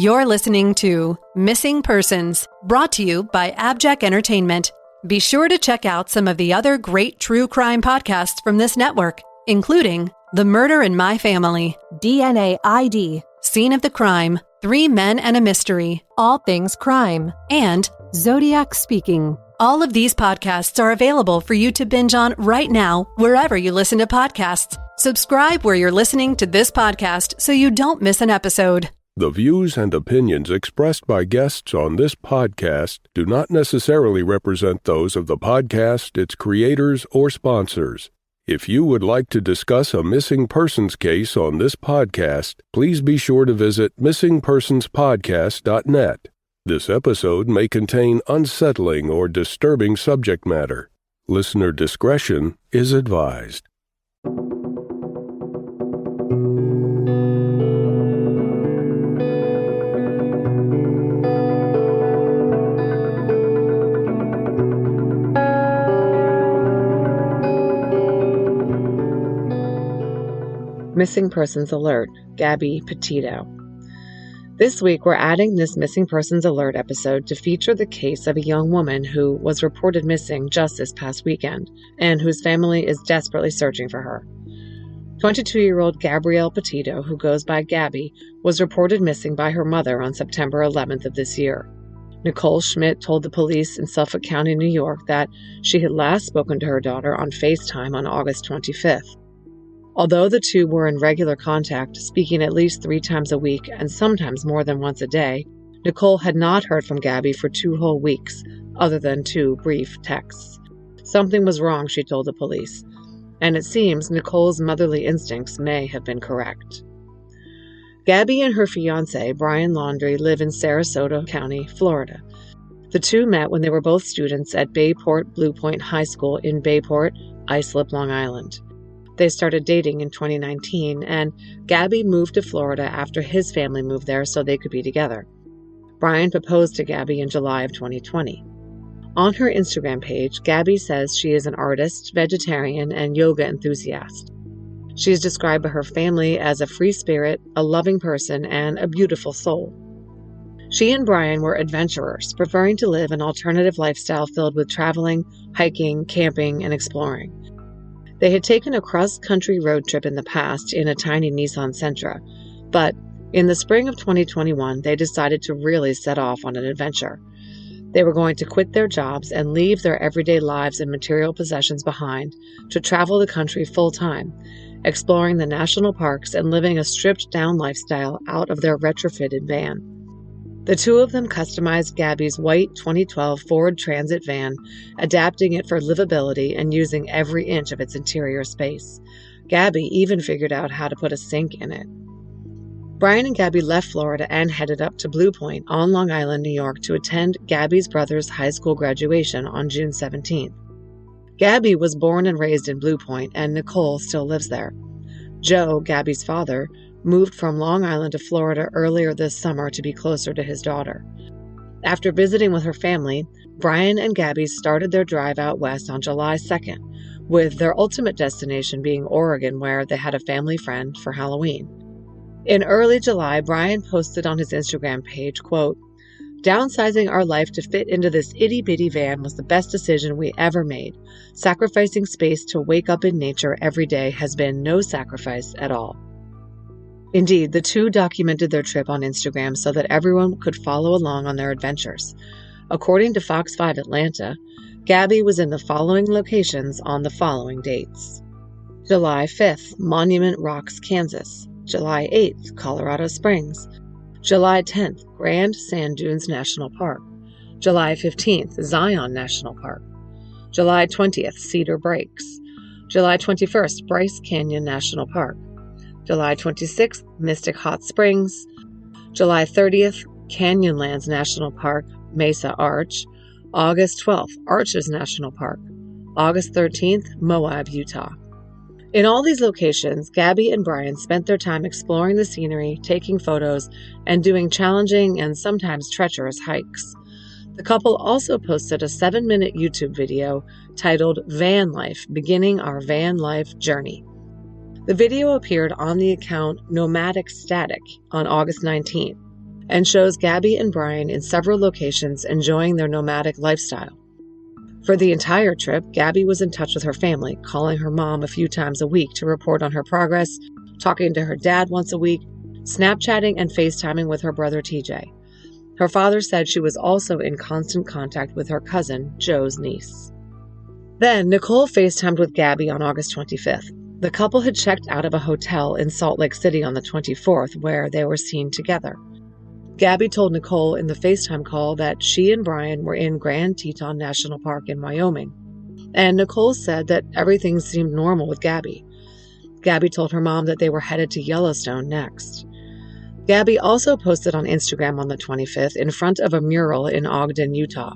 You're listening to Missing Persons, brought to you by AbJack Entertainment. Be sure to check out some of the other great true crime podcasts from this network, including The Murder in My Family, DNA ID, Scene of the Crime, 3 Men and a Mystery, All Things Crime, and Zodiac Speaking. All of these podcasts are available for you to binge on right now, wherever you listen to podcasts. Subscribe where you're listening to this podcast so you don't miss an episode. The views and opinions expressed by guests on this podcast do not necessarily represent those of the podcast, its creators, or sponsors. If you would like to discuss a missing persons case on this podcast, please be sure to visit missingpersonspodcast.net. This episode may contain unsettling or disturbing subject matter. Listener discretion is advised. Missing Persons Alert, Gabby, Petito. This week, we're adding this Missing Persons Alert episode to feature the case of a young woman who was reported missing just this past weekend, and whose family is desperately searching for her. 22-year-old Gabrielle Petito, who goes by Gabby, was reported missing by her mother on September 11th of this year. Nicole Schmidt told the police in Suffolk County, New York, that she had last spoken to her daughter on FaceTime on August 25th. Although the two were in regular contact, speaking at least 3 times a week and sometimes more than once a day, Nicole had not heard from Gabby for 2 whole weeks, other than 2 brief texts. Something was wrong, she told the police, and it seems Nicole's motherly instincts may have been correct. Gabby and her fiancé, Brian Laundrie, live in Sarasota County, Florida. The two met when they were both students at Bayport Blue Point High School in Bayport, Islip, Long Island. They started dating in 2019, and Gabby moved to Florida after his family moved there so they could be together. Brian proposed to Gabby in July of 2020. On her Instagram page, Gabby says she is an artist, vegetarian, and yoga enthusiast. She is described by her family as a free spirit, a loving person, and a beautiful soul. She and Brian were adventurers, preferring to live an alternative lifestyle filled with traveling, hiking, camping, and exploring. They had taken a cross-country road trip in the past in a tiny Nissan Sentra, but in the spring of 2021, they decided to really set off on an adventure. They were going to quit their jobs and leave their everyday lives and material possessions behind to travel the country full-time, exploring the national parks and living a stripped-down lifestyle out of their retrofitted van. The two of them customized Gabby's white 2012 Ford Transit van, adapting it for livability and using every inch of its interior space. Gabby even figured out how to put a sink in it. Brian and Gabby left Florida and headed up to Blue Point on Long Island, New York to attend Gabby's brother's high school graduation on June 17th. Gabby was born and raised in Blue Point, and Nicole still lives there. Joe, Gabby's father, moved from Long Island to Florida earlier this summer to be closer to his daughter. After visiting with her family, Brian and Gabby started their drive out west on July 2nd, with their ultimate destination being Oregon, where they had a family friend for Halloween. In early July, Brian posted on his Instagram page, quote, "Downsizing our life to fit into this itty-bitty van was the best decision we ever made. Sacrificing space to wake up in nature every day has been no sacrifice at all." Indeed, the two documented their trip on Instagram so that everyone could follow along on their adventures. According to Fox 5 Atlanta, Gabby was in the following locations on the following dates. July 5th, Monument Rocks, Kansas. July 8th, Colorado Springs. July 10th, Grand Sand Dunes National Park. July 15th, Zion National Park. July 20th, Cedar Breaks. July 21st, Bryce Canyon National Park. July 26th, Mystic Hot Springs. July 30th, Canyonlands National Park, Mesa Arch. August 12th, Arches National Park. August 13th, Moab, Utah. In all these locations, Gabby and Brian spent their time exploring the scenery, taking photos, and doing challenging and sometimes treacherous hikes. The couple also posted a 7-minute YouTube video titled Van Life, Beginning Our Van Life Journey. The video appeared on the account Nomadic Static on August 19th, and shows Gabby and Brian in several locations enjoying their nomadic lifestyle. For the entire trip, Gabby was in touch with her family, calling her mom a few times a week to report on her progress, talking to her dad once a week, Snapchatting and FaceTiming with her brother TJ. Her father said she was also in constant contact with her cousin, Joe's niece. Then, Nicole FaceTimed with Gabby on August 25th. The couple had checked out of a hotel in Salt Lake City on the 24th, where they were seen together. Gabby told Nicole in the FaceTime call that she and Brian were in Grand Teton National Park in Wyoming, and Nicole said that everything seemed normal with Gabby. Gabby told her mom that they were headed to Yellowstone next. Gabby also posted on Instagram on the 25th in front of a mural in Ogden, Utah.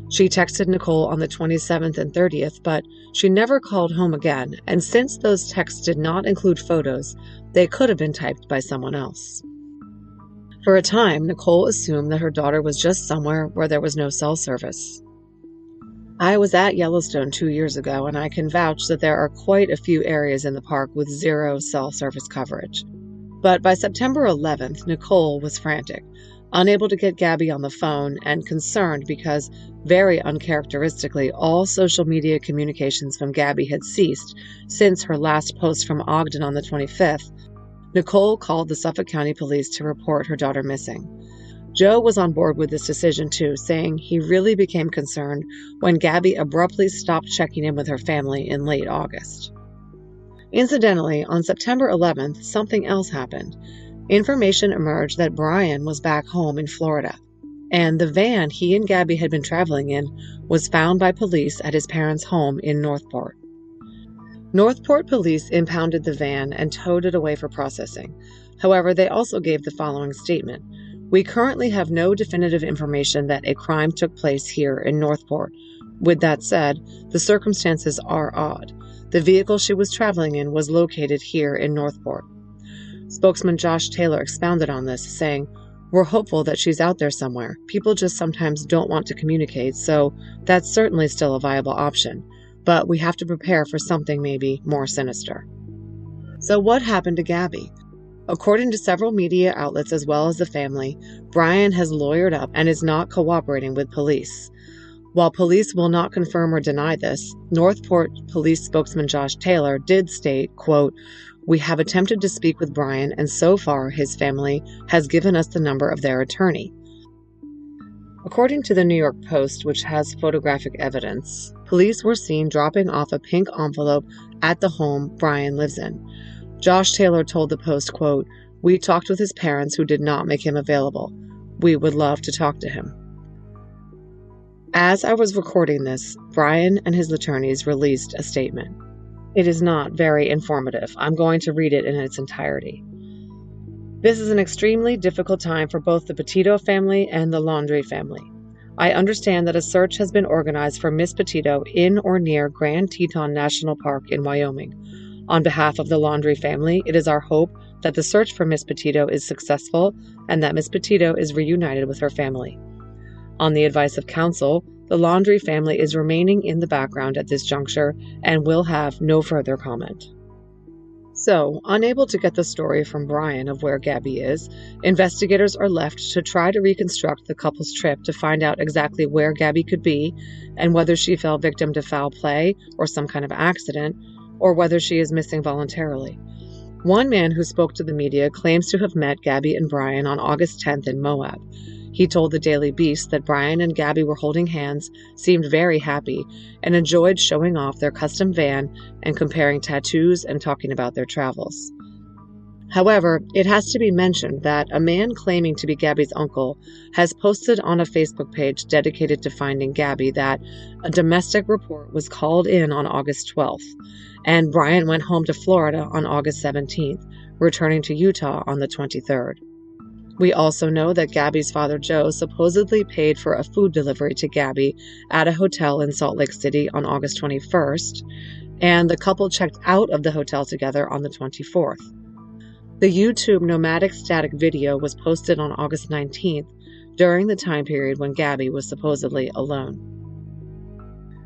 She texted Nicole on the 27th and 30th, but she never called home again, and since those texts did not include photos, they could have been typed by someone else. For a time, Nicole assumed that her daughter was just somewhere where there was no cell service. I was at Yellowstone 2 years ago, and I can vouch that there are quite a few areas in the park with zero cell service coverage. But by September 11th, Nicole was frantic, unable to get Gabby on the phone, and concerned because, very uncharacteristically, all social media communications from Gabby had ceased since her last post from Ogden on the 25th. Nicole called the Suffolk County Police to report her daughter missing. Joe was on board with this decision too, saying he really became concerned when Gabby abruptly stopped checking in with her family in late August. Incidentally, on September 11th, something else happened. Information emerged that Brian was back home in Florida, and the van he and Gabby had been traveling in was found by police at his parents' home in Northport. Northport police impounded the van and towed it away for processing. However, they also gave the following statement: "We currently have no definitive information that a crime took place here in Northport. With that said, the circumstances are odd. The vehicle she was traveling in was located here in Northport." Spokesman Josh Taylor expounded on this, saying, "We're hopeful that she's out there somewhere. People just sometimes don't want to communicate, so that's certainly still a viable option. But we have to prepare for something maybe more sinister." So what happened to Gabby? According to several media outlets as well as the family, Brian has lawyered up and is not cooperating with police. While police will not confirm or deny this, Northport Police spokesman Josh Taylor did state, quote, "We have attempted to speak with Brian, and so far his family has given us the number of their attorney." According to the New York Post, which has photographic evidence, police were seen dropping off a pink envelope at the home Brian lives in. Josh Taylor told the Post, quote, "We talked with his parents who did not make him available. We would love to talk to him." As I was recording this, Brian and his attorneys released a statement. It is not very informative. I'm going to read it in its entirety. "This is an extremely difficult time for both the Petito family and the Laundrie family. I understand that a search has been organized for Miss Petito in or near Grand Teton National Park in Wyoming. On behalf of the Laundrie family, it is our hope that the search for Miss Petito is successful and that Miss Petito is reunited with her family. On the advice of counsel, the Laundrie family is remaining in the background at this juncture and will have no further comment." So, unable to get the story from Brian of where Gabby is, investigators are left to try to reconstruct the couple's trip to find out exactly where Gabby could be and whether she fell victim to foul play or some kind of accident, or whether she is missing voluntarily. One man who spoke to the media claims to have met Gabby and Brian on August 10th in Moab. He told the Daily Beast that Brian and Gabby were holding hands, seemed very happy, and enjoyed showing off their custom van and comparing tattoos and talking about their travels. However, it has to be mentioned that a man claiming to be Gabby's uncle has posted on a Facebook page dedicated to finding Gabby that a domestic report was called in on August 12th, and Brian went home to Florida on August 17th, returning to Utah on the 23rd. We also know that Gabby's father Joe supposedly paid for a food delivery to Gabby at a hotel in Salt Lake City on August 21st, and the couple checked out of the hotel together on the 24th. The YouTube nomadic static video was posted on August 19th, during the time period when Gabby was supposedly alone.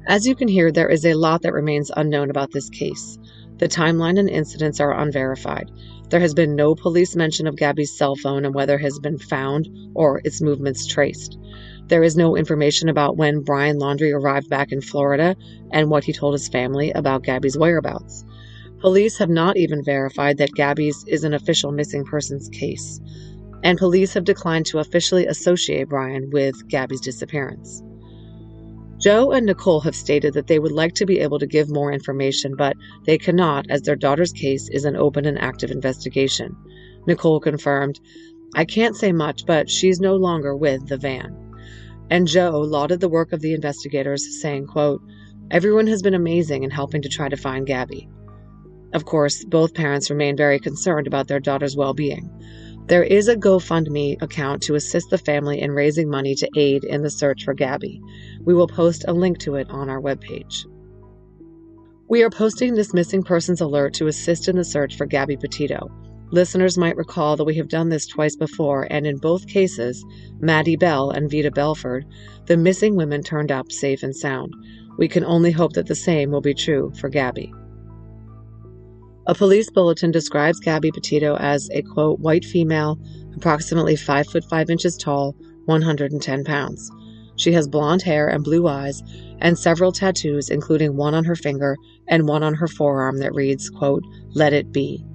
As you can hear, there is a lot that remains unknown about this case. The timeline and incidents are unverified. There has been no police mention of Gabby's cell phone and whether it has been found or its movements traced. There is no information about when Brian Laundrie arrived back in Florida and what he told his family about Gabby's whereabouts. Police have not even verified that Gabby's is an official missing persons case, and police have declined to officially associate Brian with Gabby's disappearance. Joe and Nicole have stated that they would like to be able to give more information, but they cannot as their daughter's case is an open and active investigation. Nicole confirmed, "I can't say much, but she's no longer with the van." And Joe lauded the work of the investigators, saying, quote, "Everyone has been amazing in helping to try to find Gabby." Of course, both parents remain very concerned about their daughter's well-being. There is a GoFundMe account to assist the family in raising money to aid in the search for Gabby. We will post a link to it on our webpage. We are posting this missing persons alert to assist in the search for Gabby Petito. Listeners might recall that we have done this twice before, and in both cases, Maddie Bell and Vita Belford, the missing women turned up safe and sound. We can only hope that the same will be true for Gabby. A police bulletin describes Gabby Petito as a, quote, white female, approximately 5 foot 5 inches tall, 110 pounds. She has blonde hair and blue eyes and several tattoos, including one on her finger and one on her forearm that reads, quote, "Let it be."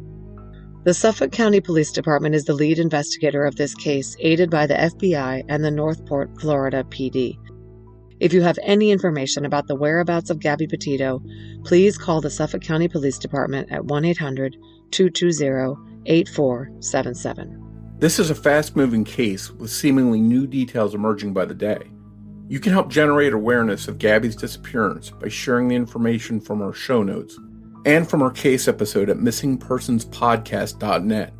The Suffolk County Police Department is the lead investigator of this case, aided by the FBI and the Northport, Florida PD. If you have any information about the whereabouts of Gabby Petito, please call the Suffolk County Police Department at 1-800-220-8477. This is a fast-moving case with seemingly new details emerging by the day. You can help generate awareness of Gabby's disappearance by sharing the information from our show notes and from our case episode at missingpersonspodcast.net.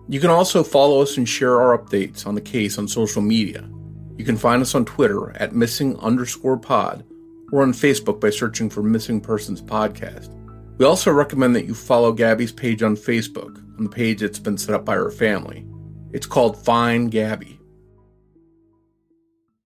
You can also follow us and share our updates on the case on social media. You can find us on Twitter at missing_pod or on Facebook by searching for Missing Persons Podcast. We also recommend that you follow Gabby's page on Facebook, on the page that's been set up by her family. It's called Find Gabby.